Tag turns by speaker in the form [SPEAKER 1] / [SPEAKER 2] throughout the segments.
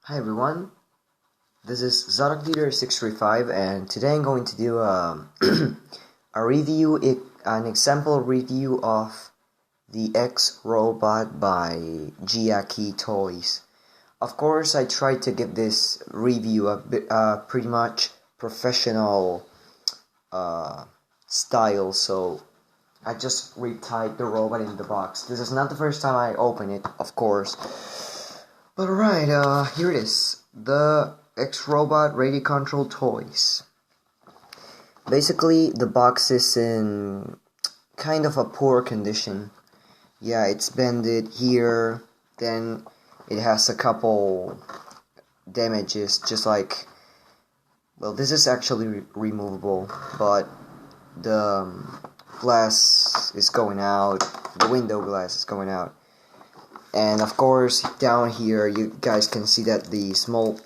[SPEAKER 1] Hi everyone, this is aebitershonor and today I'm going to do an example review of the X robot by jiaqi toys. Of course, I tried to give this review a bit, pretty much professional style, so I just retied the robot in the box. This is not the first time I open it, of course. But alright, here it is. The X-Robot Radio Control Toys. Basically, the box is in kind of a poor condition. Yeah, it's bended here, then it has a couple damages, just like... Well, this is actually removable, but the glass is going out, the window glass is going out. And of course, down here you guys can see that the small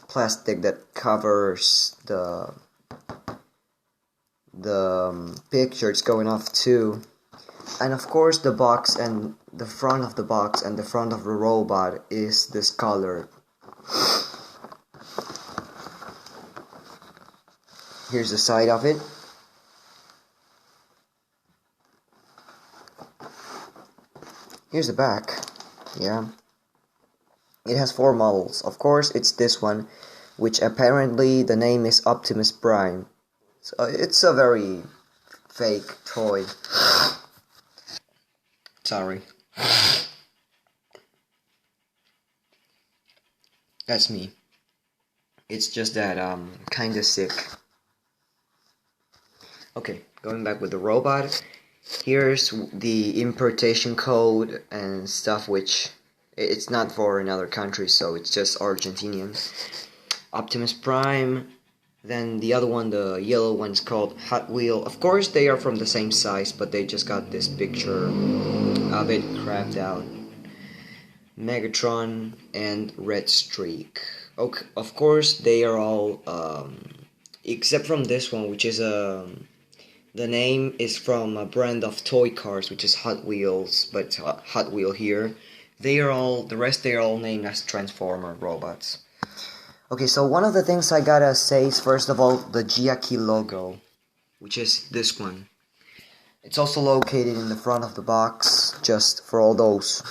[SPEAKER 1] plastic that covers the picture is going off too. And of course, the box and the front of the box and the front of the robot is discolored. Here's the side of it. Here's the back. Yeah. It has 4 models. Of course, it's this one, which apparently the name is Optimus Prime. So it's a very fake toy. Sorry. That's me. It's just that I'm kinda sick. Okay, going back with the robot. Here's the importation code and stuff, which it's not for another country, so it's just Argentinian. Optimus Prime. Then the other one, the yellow one's called Hot Wheel. Of course, they are from the same size, but they just got this picture a bit crapped out. Megatron and Red Streak. Okay, of course, they are all, except from this one, which is the name is from a brand of toy cars, which is Hot Wheels, but it's Hot Wheel here. They are all named as Transformer robots. Okay, so one of the things I gotta say is, first of all, the jiaqi logo, which is this one. It's also located in the front of the box, just for all those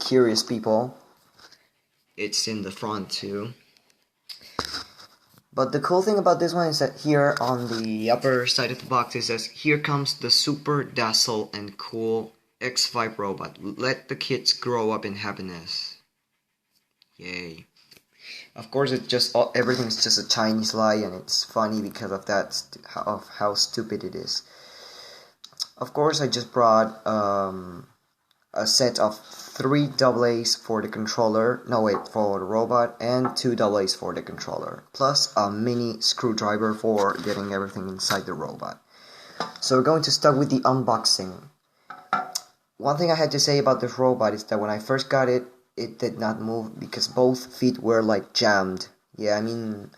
[SPEAKER 1] curious people. It's in the front too. But the cool thing about this one is that here on the upper side of the box it says, "Here comes the super docile and cool X-5 robot. Let the kids grow up in happiness." Yay. Of course, it's just everything's just a Chinese lie, and it's funny because of that, of how stupid it is. Of course, I just brought a set of 3 AA's for the controller, for the robot, and 2 AA's for the controller, plus a mini screwdriver for getting everything inside the robot. So we're going to start with the unboxing. One thing I had to say about this robot is that when I first got it, it did not move because both feet were like jammed. Yeah, I mean,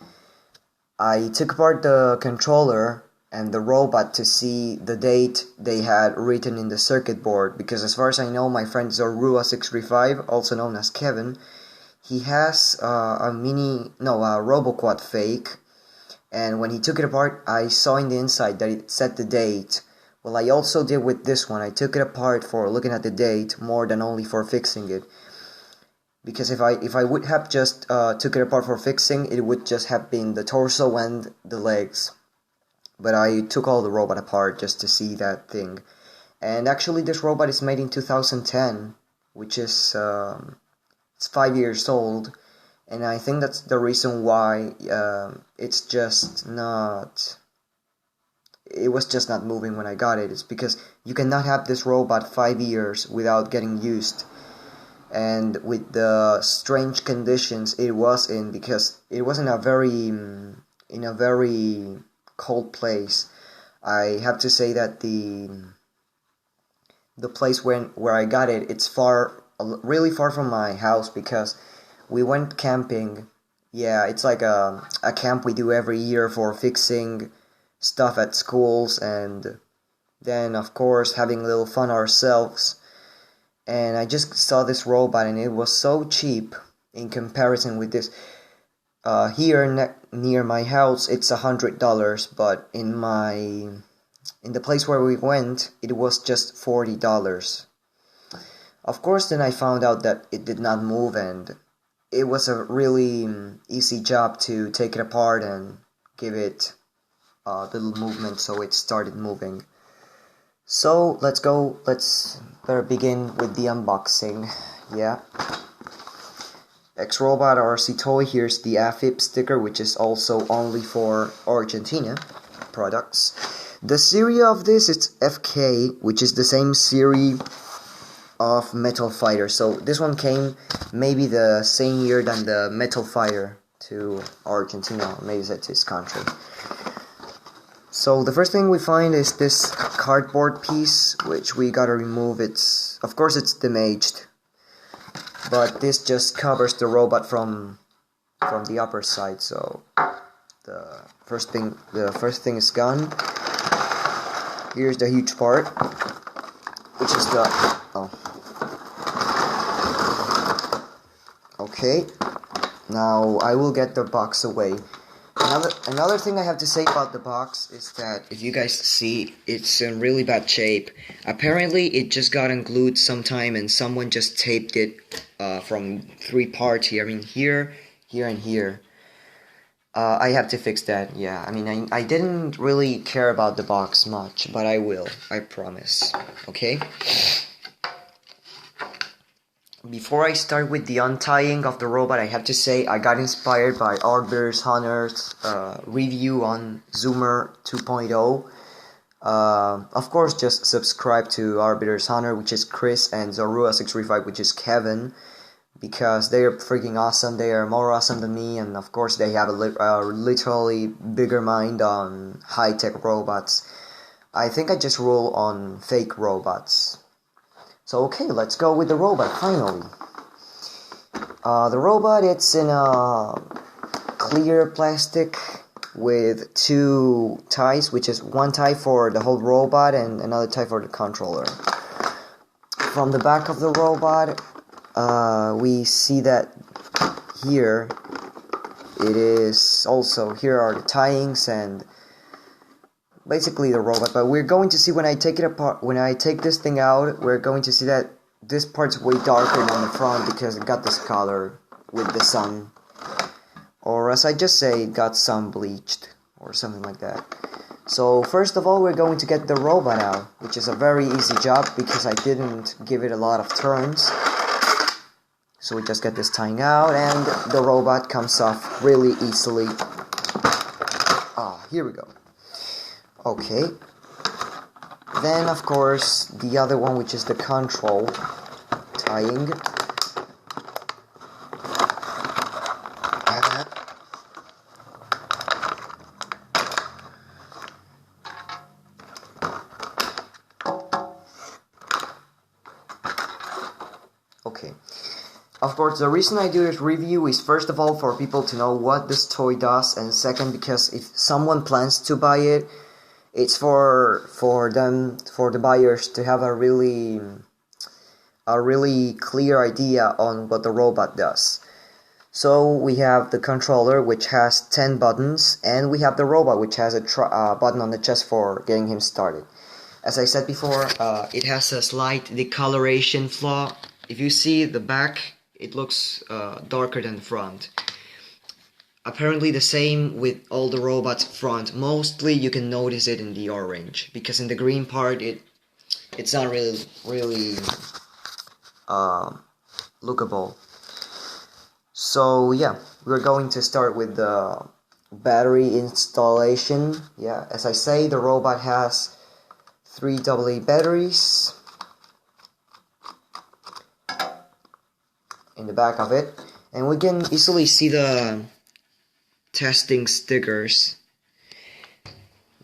[SPEAKER 1] I took apart the controller and the robot to see the date they had written in the circuit board, because as far as I know, my friend Zorua635, also known as Kevin, he has a RoboQuad fake, and when he took it apart, I saw in the inside that it said the date. Well, I also did with this one. I took it apart for looking at the date more than only for fixing it, because if I would have just took it apart for fixing, it would just have been the torso and the legs. But I took all the robot apart just to see that thing. And actually, this robot is made in 2010, which is it's 5 years old, and I think that's the reason why it's just not. It was just not moving when I got it. It's because you cannot have this robot 5 years without getting used. And with the strange conditions it was in, because it was in a very cold place. I have to say that the place where I got it, it's really far from my house, because we went camping. Yeah, it's like a camp we do every year for fixing stuff at schools, and then of course having a little fun ourselves. and I just saw this robot, and it was so cheap in comparison with this. Here near my house, it's $100, but in the place where we went, it was just $40. Of course, then I found out that it did not move, and it was a really easy job to take it apart and give it a little movement so it started moving. So let's better begin with the unboxing. Yeah. X-Robot RC toy. Here's the AFIP sticker, which is also only for Argentina products. The series of this is FK, which is the same series of Metal Fighter. So this one came maybe the same year than the Metal Fighter to Argentina, or maybe that's his country. So the first thing we find is this cardboard piece, which we gotta remove. Of course it's damaged, but this just covers the robot from the upper side. So the first thing is gone. Here's the huge part, which is okay. Now I will get the box away. Another thing I have to say about the box is that if you guys see, it's in really bad shape. Apparently it just got unglued sometime and someone just taped it from 3 parts here. I mean here, and here. I have to fix that, yeah. I mean, I didn't really care about the box much, but I will, I promise. Okay? Before I start with the untying of the robot, I have to say I got inspired by aebitershonor review on Zoomer 2.0. Of course, just subscribe to aebitershonor, which is Chris, and Zorua635, which is Kevin, because they are freaking awesome. They are more awesome than me, and of course they have a literally bigger mind on high-tech robots. I think I just rule on fake robots. So okay, let's go with the robot, finally. The robot, it's in a clear plastic with 2 ties, which is 1 tie for the whole robot and another tie for the controller. From the back of the robot, we see that here it is also, here are the tie-ins and basically the robot, but we're going to see when I take it apart, when I take this thing out, we're going to see that this part's way darker than the front because it got this color with the sun, or as I just say, it got sun bleached or something like that. So first of all, we're going to get the robot out, which is a very easy job because I didn't give it a lot of turns. So we just get this tying out and the robot comes off really easily. Here we go. Okay, then of course the other one, which is the control tying. Okay, of course the reason I do this review is first of all for people to know what this toy does, and second because if someone plans to buy it, it's for the buyers to have a really clear idea on what the robot does. So we have the controller, which has 10 buttons, and we have the robot, which has a button on the chest for getting him started. As I said before, it has a slight decoloration flaw. If you see the back, it looks darker than the front. Apparently the same with all the robots front. Mostly you can notice it in the orange, because in the green part it's not really lookable. So yeah, we're going to start with the battery installation. Yeah, as I say, the robot has 3 AA batteries in the back of it, and we can easily see the testing stickers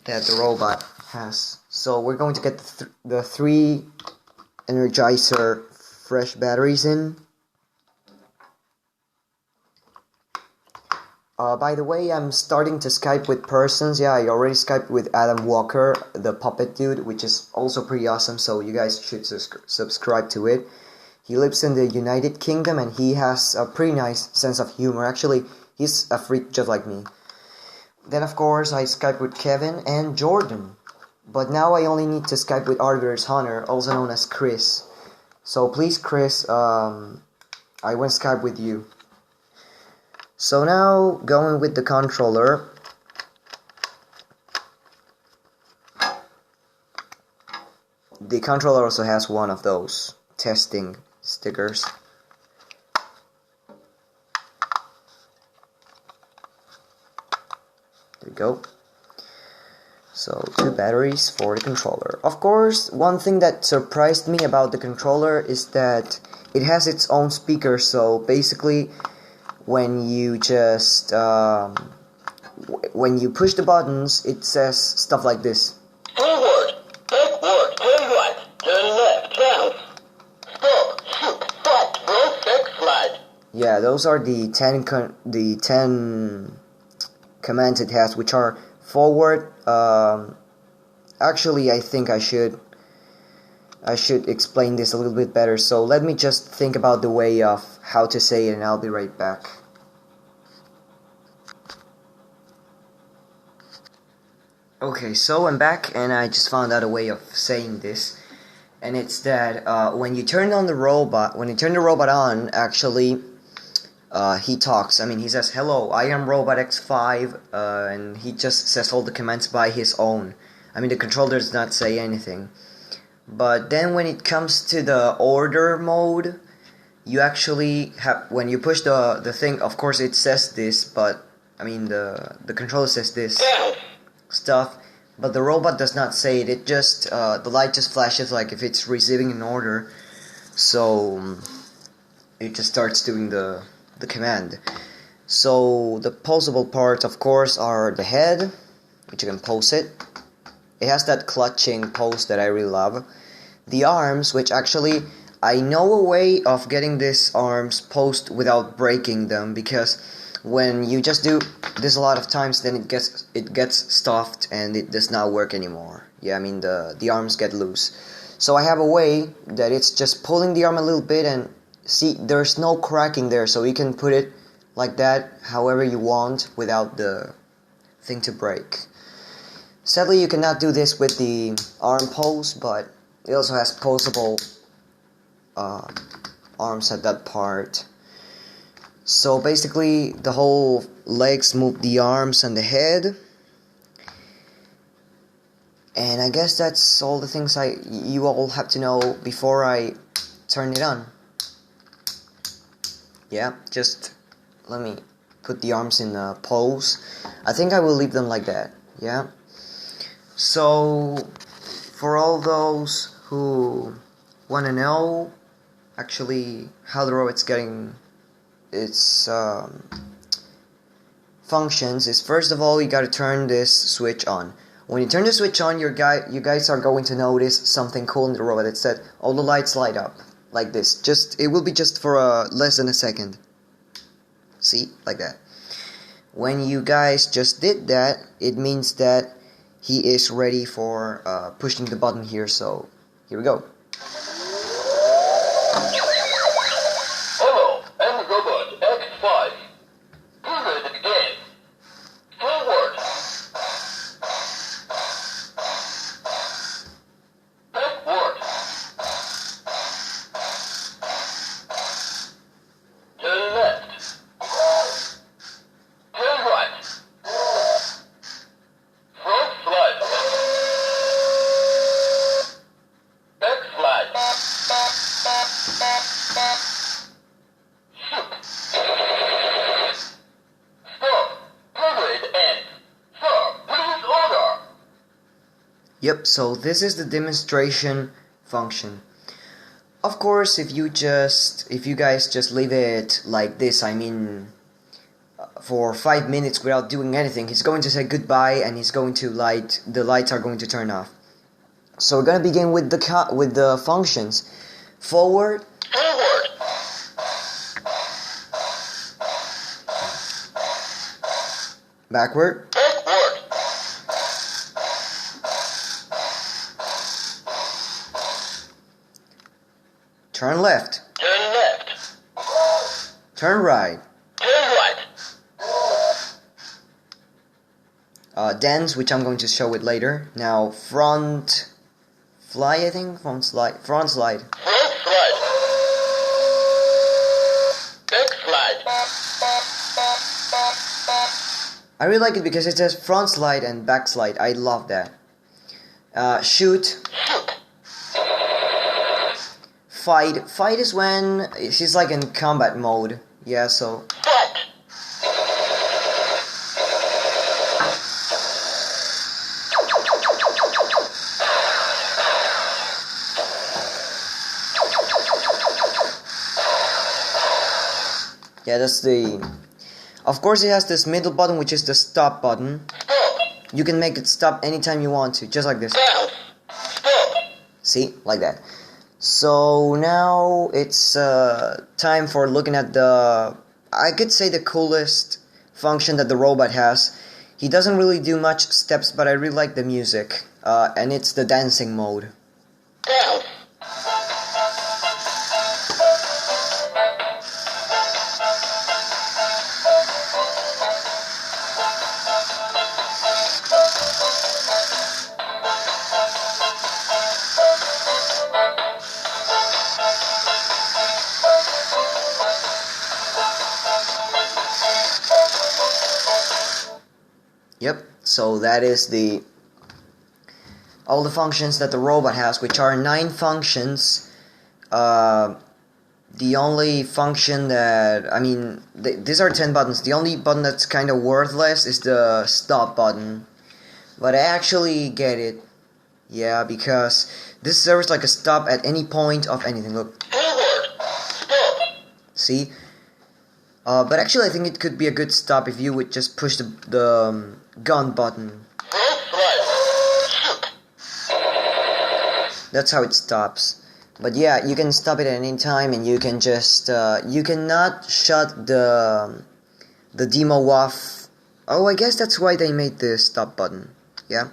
[SPEAKER 1] that the robot has. So we're going to get the 3 Energizer fresh batteries in. By the way, I'm starting to Skype with persons. Yeah, I already Skyped with Adam Walker, the puppet dude, which is also pretty awesome, so you guys should subscribe to it. He lives in the United Kingdom and he has a pretty nice sense of humor. Actually, he's a freak just like me. Then of course I Skype with Kevin and Jordan. But now I only need to Skype with aebitershonor, also known as Chris. So please Chris, I went Skype with you. So now going with the controller. The controller also has one of those testing stickers. There we go. So 2 batteries for the controller. Of course, one thing that surprised me about the controller is that it has its own speaker. So basically, when you just when you push the buttons, it says stuff like this.
[SPEAKER 2] Forward, backward, turn right, turn left, south. Stop, shoot, stop, roll, fix, slide.
[SPEAKER 1] Yeah, those are the 10 commands it has, which are forward. Actually, I think I should explain this a little bit better. So let me just think about the way of how to say it, and I'll be right back. Okay, so I'm back, and I just found out a way of saying this, and it's that when you turn the robot on, actually, he talks. I mean, he says, "Hello, I am Robot X-5," and he just says all the commands by his own. I mean, the controller does not say anything. But then when it comes to the order mode, you actually have, when you push the thing, of course it says this, but I mean the controller says this stuff, but the robot does not say it. It just the light just flashes like if it's receiving an order, so it just starts doing the command. So the pulsable parts, of course, are the head, which you can pulse it. It has that clutching pose that I really love. The arms, which actually I know a way of getting these arms posed without breaking them, because when you just do this a lot of times, then it gets stuffed and it does not work anymore. Yeah, I mean the arms get loose. So I have a way that it's just pulling the arm a little bit, and see, there's no cracking there, so you can put it like that however you want without the thing to break. Sadly, you cannot do this with the arm pose, but it also has posable arms at that part. So basically, the whole legs move the arms and the head. And I guess that's all the things you all have to know before I turn it on. Yeah, just let me put the arms in a pose. I think I will leave them like that. Yeah. So, for all those who want to know actually how the robot's getting its functions, is first of all you gotta turn this switch on. When you turn the switch on, you guys are going to notice something cool in the robot. It's that all the lights light up like this. It will be just for less than a second. See, like that. When you guys just did that, it means that he is ready for pushing the button here, so here we go.
[SPEAKER 2] Hello, I'm Robot X-5. Good again. Forward. Backward. Turn left. Turn right. Front slide. Back slide. Shoot. Stop. Parade end. Sir, please order.
[SPEAKER 1] Yep, so this is the demonstration function. Of course, if you guys just leave it like this, I mean, for 5 minutes without doing anything, he's going to say goodbye and he's going to the lights are going to turn off. So we're gonna begin with the functions. Forward.
[SPEAKER 2] Forward.
[SPEAKER 1] Backward.
[SPEAKER 2] Backward.
[SPEAKER 1] Turn left.
[SPEAKER 2] Turn
[SPEAKER 1] Turn right.
[SPEAKER 2] Turn right.
[SPEAKER 1] Dance, which I'm going to show it later. Now front fly, I think. Front slide.
[SPEAKER 2] Front slide. Back slide.
[SPEAKER 1] I really like it because it says front slide and back slide. I love that. Shoot. Fight. Fight is when she's like in combat mode. Yeah, so.
[SPEAKER 2] Fight.
[SPEAKER 1] Yeah, that's the. Of course, it has this middle button, which is the stop button.
[SPEAKER 2] Stop.
[SPEAKER 1] You can make it stop anytime you want to, just like this.
[SPEAKER 2] Down. Stop.
[SPEAKER 1] See, like that. So now it's time for looking at the, I could say, the coolest function that the robot has. He doesn't really do much steps, but I really like the music, and it's the dancing mode.
[SPEAKER 2] Down.
[SPEAKER 1] Yep, so that is all the functions that the robot has, which are 9 functions. The only function that, I mean, these are 10 buttons. The only button that's kind of worthless is the stop button. But I actually get it. Yeah, because this serves like a stop at any point of anything. Look.
[SPEAKER 2] Forward. Stop.
[SPEAKER 1] See? But actually I think it could be a good stop if you would just push the gun button.
[SPEAKER 2] Front slide. Shoot.
[SPEAKER 1] That's how it stops. But yeah, you can stop it at any time, and you can just you cannot shut the demo off. Oh, I guess that's why they made the stop button. Yeah,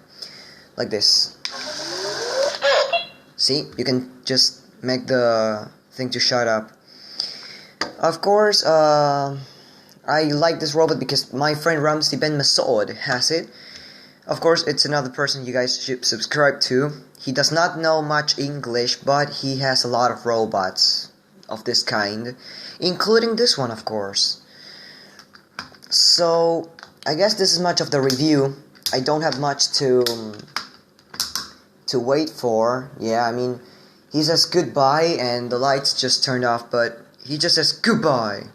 [SPEAKER 1] like this.
[SPEAKER 2] Stop.
[SPEAKER 1] See, you can just make the thing to shut up. Of course, I like this robot because my friend Ramsey Ben Masood has it. Of course, it's another person you guys should subscribe to. He does not know much English, but he has a lot of robots of this kind, including this one, of course. So, I guess this is much of the review. I don't have much to wait for. Yeah, I mean, he says goodbye and the lights just turned off, but he just says goodbye.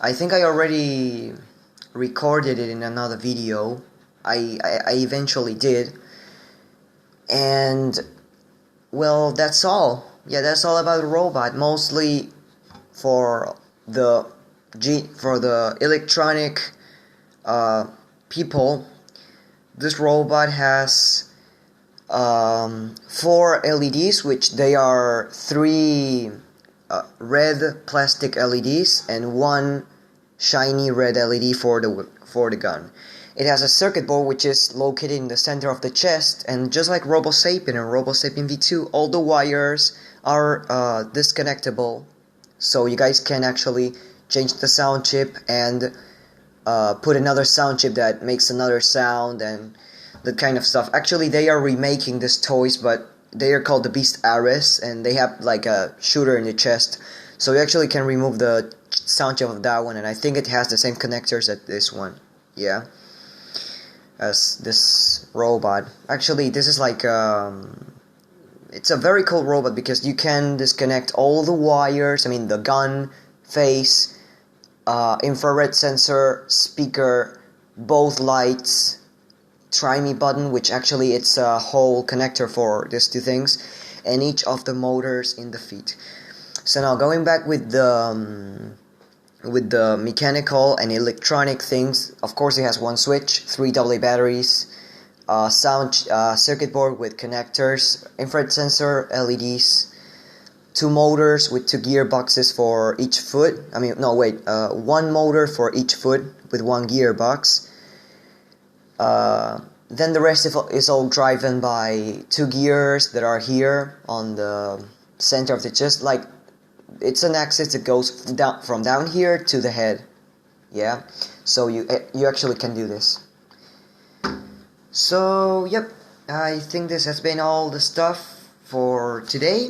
[SPEAKER 1] I think I already recorded it in another video. I eventually did. And, well, that's all. Yeah, that's all about the robot. Mostly for the electronic people. This robot has 4 LEDs, which they are 3 red plastic LEDs and 1 shiny red LED for the gun. It has a circuit board which is located in the center of the chest, and just like RoboSapien and RoboSapien V2, all the wires are disconnectable, so you guys can actually change the sound chip and put another sound chip that makes another sound and that kind of stuff. Actually, they are remaking these toys, but they are called the Beast Ares, and they have like a shooter in the chest, so you actually can remove the sound chip of that one, and I think it has the same connectors as this one. Yeah, as this robot. Actually, this is like it's a very cool robot because you can disconnect all the wires. I mean, the gun, face, infrared sensor, speaker, both lights, try me button, which actually it's a whole connector for these 2 things, and each of the motors in the feet. So now going back with the mechanical and electronic things, of course it has 1 switch, 3 AA batteries, sound circuit board with connectors, infrared sensor, LEDs, 2 motors with 2 gearboxes for each foot. I mean, no, wait, 1 motor for each foot with 1 gearbox. Then the rest is all driven by 2 gears that are here on the center of the chest, like it's an axis that goes down from down here to the head. Yeah, so you actually can do this. So yep, I think this has been all the stuff for today.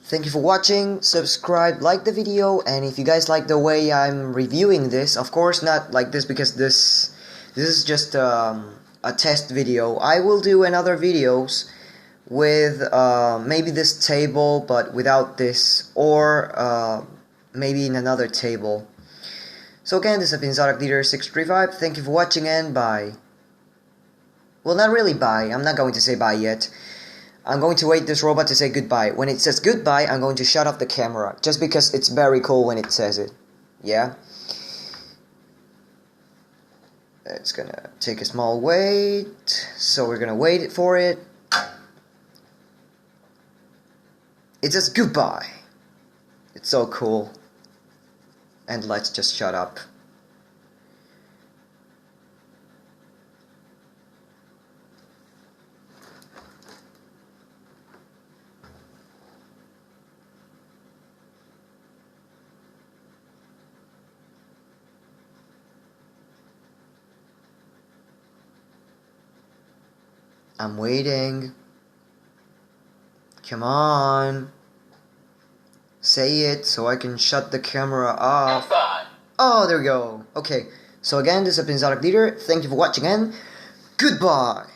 [SPEAKER 1] Thank you for watching, subscribe, like the video, and if you guys like the way I'm reviewing this, of course not like this because this is just a test video. I will do another videos with maybe this table but without this, or maybe in another table. So again, this has been jiaqi635. Thank you for watching and bye. Well, not really bye. I'm not going to say bye yet. I'm going to wait this robot to say goodbye. When it says goodbye, I'm going to shut off the camera, just because it's very cool when it says it. Yeah? It's gonna take a small wait, so we're gonna wait for it. It says goodbye. It's so cool. And let's just shut up. I'm waiting. Come on. Say it so I can shut the camera off.
[SPEAKER 2] X-5.
[SPEAKER 1] Oh, there we go. Okay. So again, this has been jiaqi. Thank you for watching and goodbye.